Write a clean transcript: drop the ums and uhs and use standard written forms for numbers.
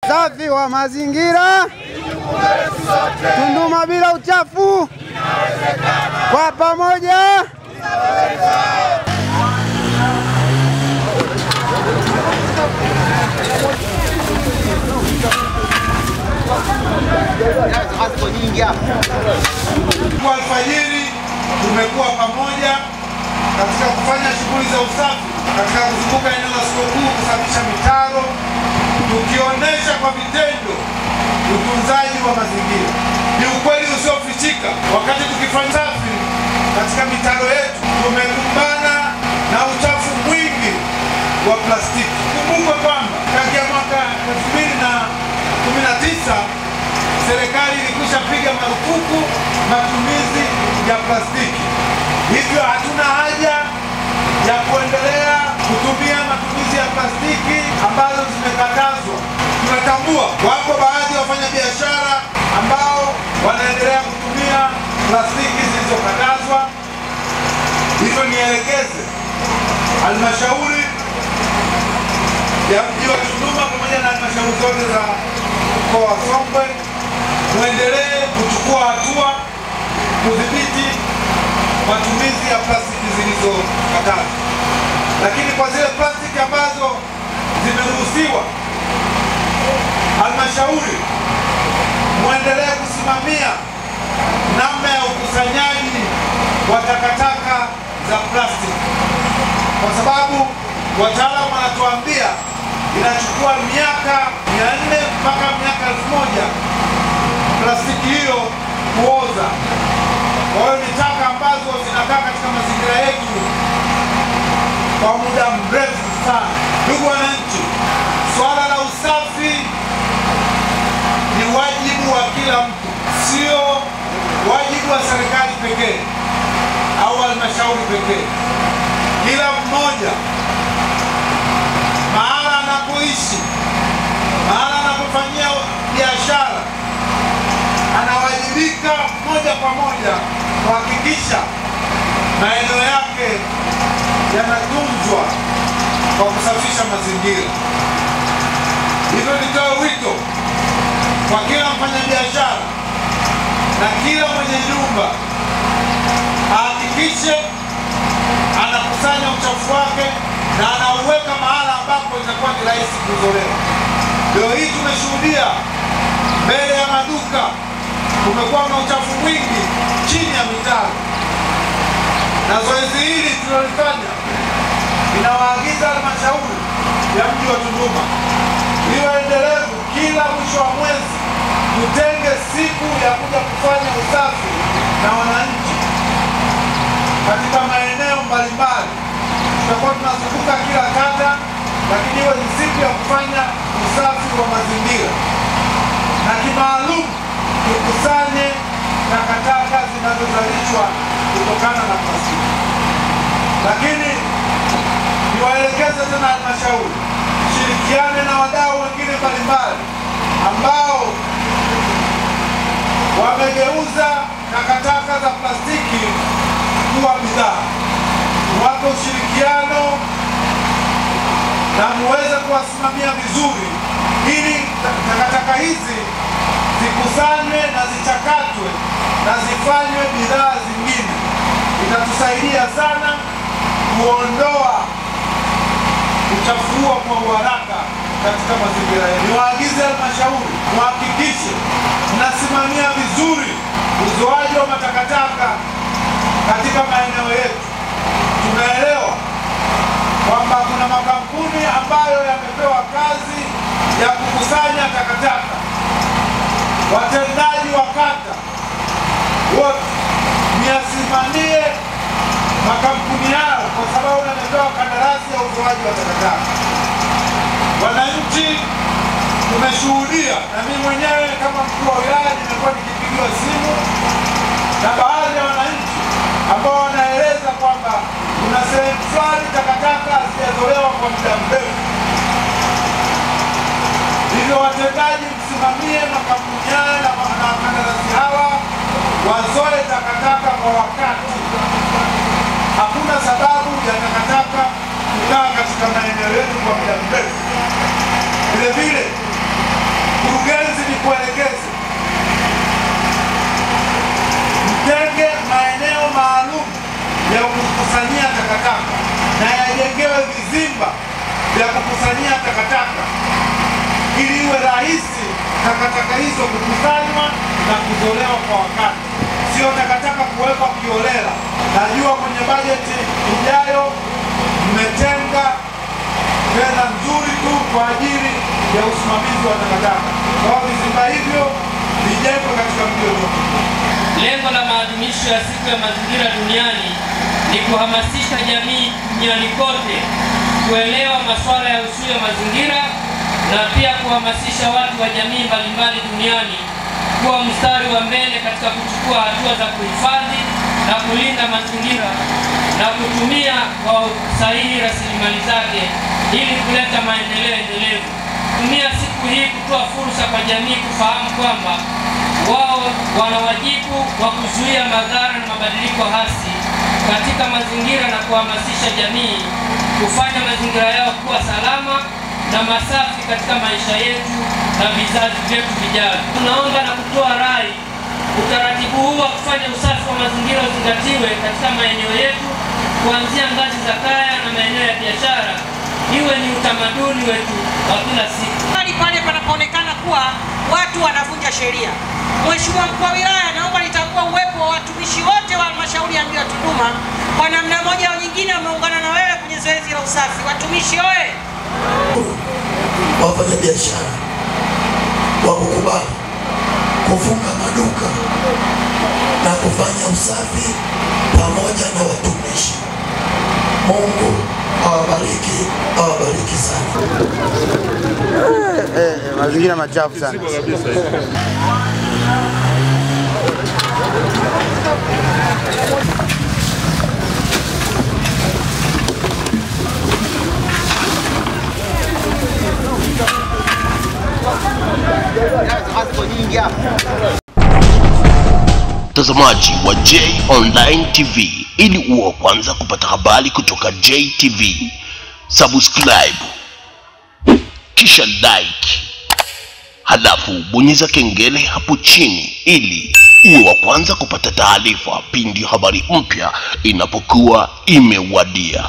Safi wa mazingira, Tunduma bila uchafu, kwa pamoja. Kwa alfajiri tumekuwa pamoja katika kufanya shughuli za usafi katika kuzunguka eneo la soko kuu, kusafisha mitaro, tukionyesha kwa vitendo utunzaji wa mazingira. Ni ukweli usiofichika, wakati tukifanya usafi katika mitaro yetu tumekumbana na uchafu mwingi wa plastiki. Kumbuka kwamba tangia mwaka 2019 serikali ilikwisha piga marufuku matumizi ya plastiki. Hivyo hatuna haja ya kuendelea kutumia matumizi ya plastiki ambazo zimekatazwa. Tunatambua wapo baadhi ya wafanyabiashara ambao wanaendelea kutumia plastiki zilizokatazwa. Hivyo nielekeze halmashauri ya mji wa Tunduma pamoja na halmashauri zote za mkoa wa Songwe muendelee kuchukua hatua kudhibiti matumizi ya plastiki zilizokatazwa. Lakini kwa zile plastiki ambazo zimeruhusiwa, halmashauri muendelee kusimamia namna ya ukusanyaji wa takataka za plastiki, kwa sababu wataalamu wanatuambia inachukua miaka 400 mpaka miaka 1000 plastiki hiyo kuoza. Kwa hiyo ni taka ambazo zinakaa katika mazingira yetu kwa muda mrefu sana. Ndugu wananchi, swala la usafi ni wajibu wa kila mtu, sio wajibu wa serikali pekee au halmashauri pekee. Kila mmoja mahala anapoishi, mahala anapofanyia biashara, anawajibika moja kwa moja kuhakikisha maeneo yake yanatunzwa kwa kusafisha mazingira. Hivyo nitoe wito kwa kila mfanyabiashara na kila mwenye nyumba ahakikishe anakusanya uchafu wake na anauweka mahala ambapo itakuwa ni rahisi kuzolewa. Leo hii tumeshuhudia mbele ya maduka kumekuwa na uchafu mwingi chini ya mitaro, na zoezi hili tulilofanya inawaagiza halmashauri ya mji wa Tunduma iwe endelevu. Kila mwisho wa mwezi tutenge siku ya kuja kufanya usafi na wananchi katika maeneo mbalimbali. Tutakuwa tunazunguka kila kata, lakini iwe ni siku ya kufanya usafi wa mazingira, na kimaalum tukusanye takataka zinazozalishwa kutokana na plastiki. Lakini niwaelekeze tena halmashauri shirikiane na wadau wengine mbalimbali ambao wamegeuza takataka za plastiki kuwa bidhaa. Wapo ushirikiano na muweze kuwasimamia vizuri ili takataka hizi zikusanywe na zichakatwe na zifanywe bidhaa zingine. Itatusaidia sana kuondoa uchafu kwa uharaka katika mazingira yetu. Niwaagize halmashauri muhakikishe mnasimamia vizuri uzoaji wa matakataka katika maeneo yetu. Tunaelewa kwamba kuna makampuni ambayo yamepewa kazi ya kukusanya takataka. Watendaji wa kata wote niasimamie makampuni yao, kwa sababu yamepewa kandarasi ya uzoaji wa takataka. Wananchi tumeshuhudia, na mimi mwenyewe kama mkuu wa wilaya nimekuwa nikipigiwa simu na baadhi ya wananchi ambao wanaeleza kwamba kuna sehemu fulani takataka hazijazolewa kwa muda mrefu. Hivyo watendaji msimamie makampuni haya na wakandarasi hawa wazoe takataka kwa wakati. Hakuna sababu ya takataka kukaa katika maeneo yetu kwa muda mrefu. Vile vile vya kukusanyia takataka ili iwe rahisi takataka hizo kukusanywa na kuzolewa kwa wakati, sio takataka kuwekwa kiolela. Najua kwenye bajeti ijayo mmetenga fedha nzuri tu kwa ajili ya usimamizi wa takataka. Kwa vizimba hivyo vijengwe katika mji wetu. Lengo la maadhimisho ya siku ya mazingira duniani ni kuhamasisha jamii duniani kote kuelewa masuala ya usui wa mazingira na pia kuhamasisha watu wa jamii mbalimbali duniani kuwa mstari wa mbele katika kuchukua hatua za kuhifadhi na kulinda mazingira na kutumia kwa usahihi rasilimali zake ili kuleta maendeleo endelevu. Tumia siku hii kutoa fursa kwa jamii kufahamu kwamba wao wana wajibu wa kuzuia madhara na mabadiliko hasi katika mazingira na kuhamasisha jamii kufanya mazingira yao kuwa salama na masafi katika maisha yetu na vizazi vyetu vijavyo. Tunaomba na kutoa rai utaratibu huu wa kufanya usafi wa mazingira uzingatiwe katika maeneo yetu kuanzia ngazi za kaya na maeneo ya biashara, iwe ni utamaduni wetu wa kila siku. Pale panapoonekana kuwa watu wanavunja sheria, Mheshimiwa Mkuu wa Wilaya, naomba nitambua uwepo wa watumishi wote wa halmashauri ya mji wa Tunduma kwa namna moja au nyingine wameungana na wewe kwenye zoezi la usafi. Watumishi oye! Wafanya biashara wakukubali kufunga maduka na kufanya usafi pamoja na watumishi. Mungu awabariki, awabariki sana. Mazingira machafu sana. Mtazamaji wa J Online TV, ili uwe kwanza kupata habari kutoka JTV, subscribe kisha like, halafu bonyeza kengele hapo chini ili uwe wa kwanza kupata taarifa pindi habari mpya inapokuwa imewadia.